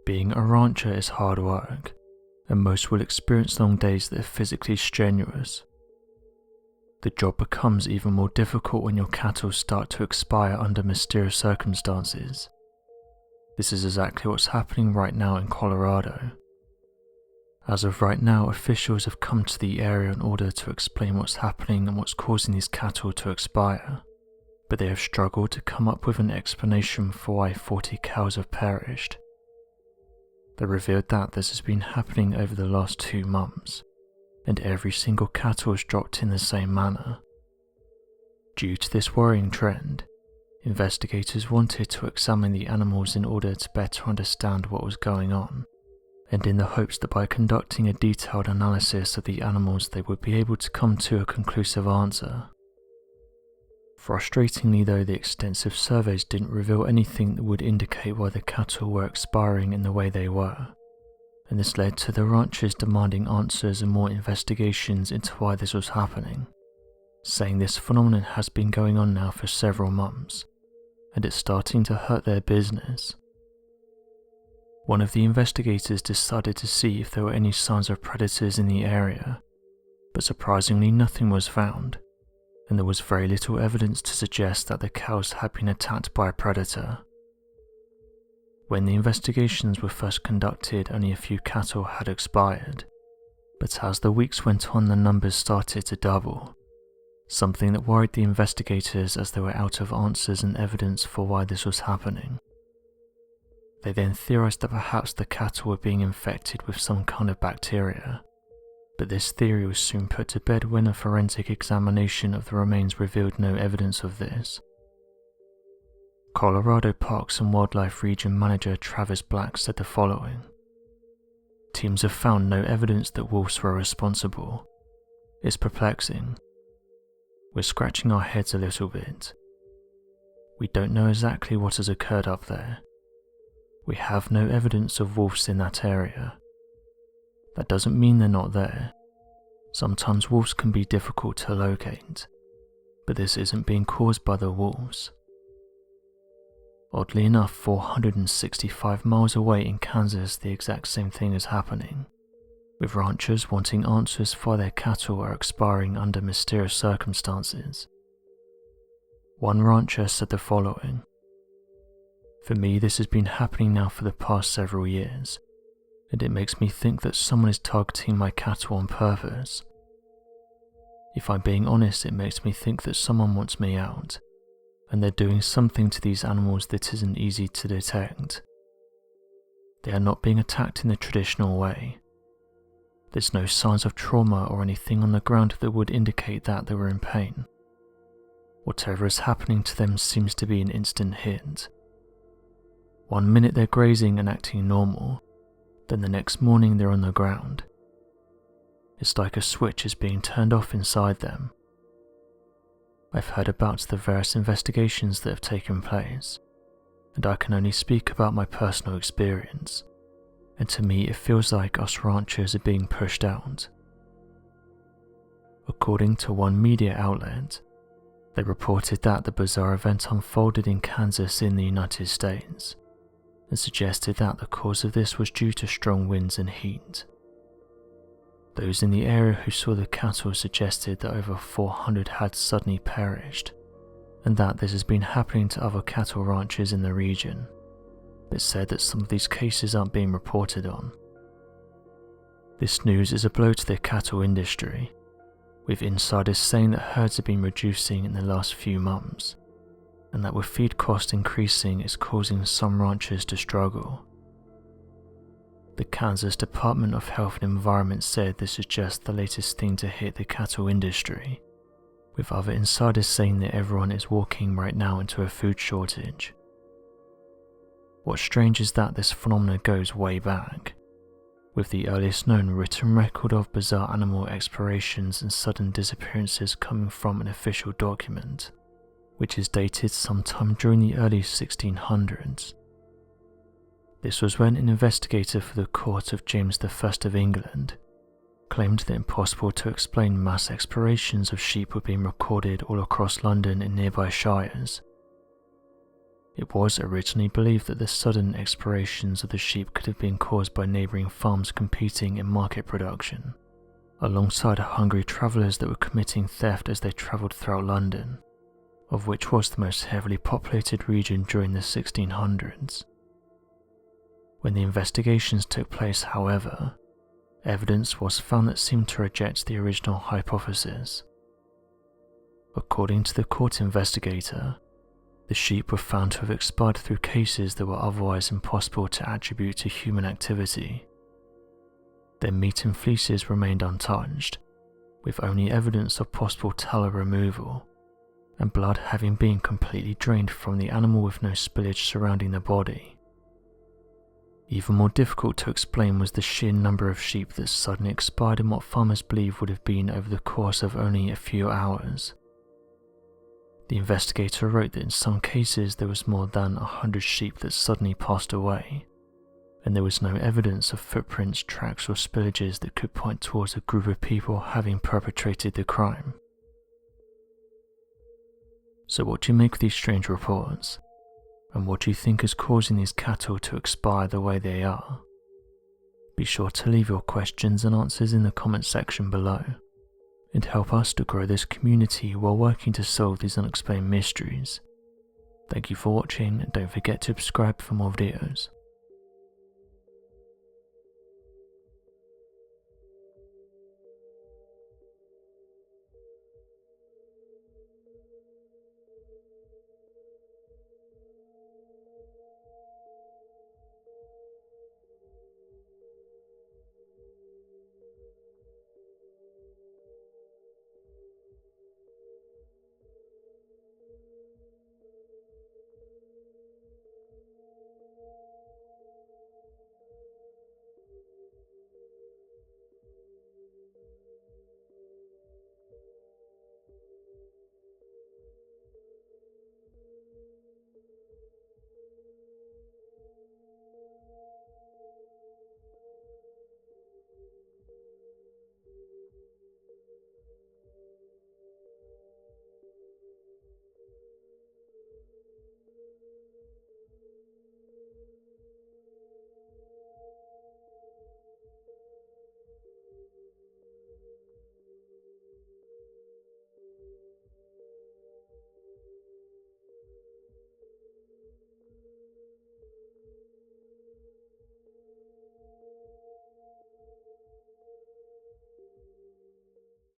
Being a rancher is hard work, and most will experience long days that are physically strenuous. The job becomes even more difficult when your cattle start to expire under mysterious circumstances. This is exactly what's happening right now in Colorado. As of right now, officials have come to the area in order to explain what's happening and what's causing these cattle to expire, but they have struggled to come up with an explanation for why 40 cows have perished. They revealed that this has been happening over the last 2 months, and every single cattle is dropped in the same manner. Due to this worrying trend, investigators wanted to examine the animals in order to better understand what was going on, and in the hopes that by conducting a detailed analysis of the animals they would be able to come to a conclusive answer. Frustratingly though, the extensive surveys didn't reveal anything that would indicate why the cattle were expiring in the way they were, and this led to the ranchers demanding answers and more investigations into why this was happening, saying this phenomenon has been going on now for several months, and it's starting to hurt their business. One of the investigators decided to see if there were any signs of predators in the area, but surprisingly nothing was found, and there was very little evidence to suggest that the cows had been attacked by a predator. When the investigations were first conducted, only a few cattle had expired, but as the weeks went on the numbers started to double, something that worried the investigators as they were out of answers and evidence for why this was happening. They then theorized that perhaps the cattle were being infected with some kind of bacteria, but this theory was soon put to bed when a forensic examination of the remains revealed no evidence of this. Colorado Parks and Wildlife Region Manager Travis Black said the following: "Teams have found no evidence that wolves were responsible. It's perplexing. We're scratching our heads a little bit. We don't know exactly what has occurred up there. We have no evidence of wolves in that area. That doesn't mean they're not there. Sometimes wolves can be difficult to locate, but this isn't being caused by the wolves." Oddly enough, 465 miles away in Kansas, the exact same thing is happening, with ranchers wanting answers for their cattle are expiring under mysterious circumstances. One rancher said the following: "For me, this has been happening now for the past several years, and it makes me think that someone is targeting my cattle on purpose. If I'm being honest, it makes me think that someone wants me out, and they're doing something to these animals that isn't easy to detect. They are not being attacked in the traditional way. There's no signs of trauma or anything on the ground that would indicate that they were in pain. Whatever is happening to them seems to be an instant hit. One minute they're grazing and acting normal, then the next morning they're on the ground. It's like a switch is being turned off inside them. I've heard about the various investigations that have taken place, and I can only speak about my personal experience, and to me it feels like us ranchers are being pushed out." According to one media outlet, they reported that the bizarre event unfolded in Kansas in the United States, and suggested that the cause of this was due to strong winds and heat. Those in the area who saw the cattle suggested that over 400 had suddenly perished, and that this has been happening to other cattle ranchers in the region, but said that some of these cases aren't being reported on. This news is a blow to the cattle industry, with insiders saying that herds have been reducing in the last few months, and that with feed costs increasing it's causing some ranchers to struggle. The Kansas Department of Health and Environment said this is just the latest thing to hit the cattle industry, with other insiders saying that everyone is walking right now into a food shortage. What's strange is that this phenomenon goes way back, with the earliest known written record of bizarre animal expirations and sudden disappearances coming from an official document, which is dated sometime during the early 1600s. This was when an investigator for the court of James I of England claimed that impossible to explain mass expirations of sheep were being recorded all across London and nearby shires. It was originally believed that the sudden expirations of the sheep could have been caused by neighbouring farms competing in market production, alongside hungry travellers that were committing theft as they travelled throughout London, of which was the most heavily populated region during the 1600s. When the investigations took place, however, evidence was found that seemed to reject the original hypothesis. According to the court investigator, the sheep were found to have expired through cases that were otherwise impossible to attribute to human activity. Their meat and fleeces remained untouched, with only evidence of possible tallow removal, and blood having been completely drained from the animal with no spillage surrounding the body. Even more difficult to explain was the sheer number of sheep that suddenly expired in what farmers believe would have been over the course of only a few hours. The investigator wrote that in some cases there was more than 100 sheep that suddenly passed away, and there was no evidence of footprints, tracks or spillages that could point towards a group of people having perpetrated the crime. So what do you make of these strange reports? And what do you think is causing these cattle to expire the way they are? Be sure to leave your questions and answers in the comment section below, and help us to grow this community while working to solve these unexplained mysteries. Thank you for watching, and don't forget to subscribe for more videos.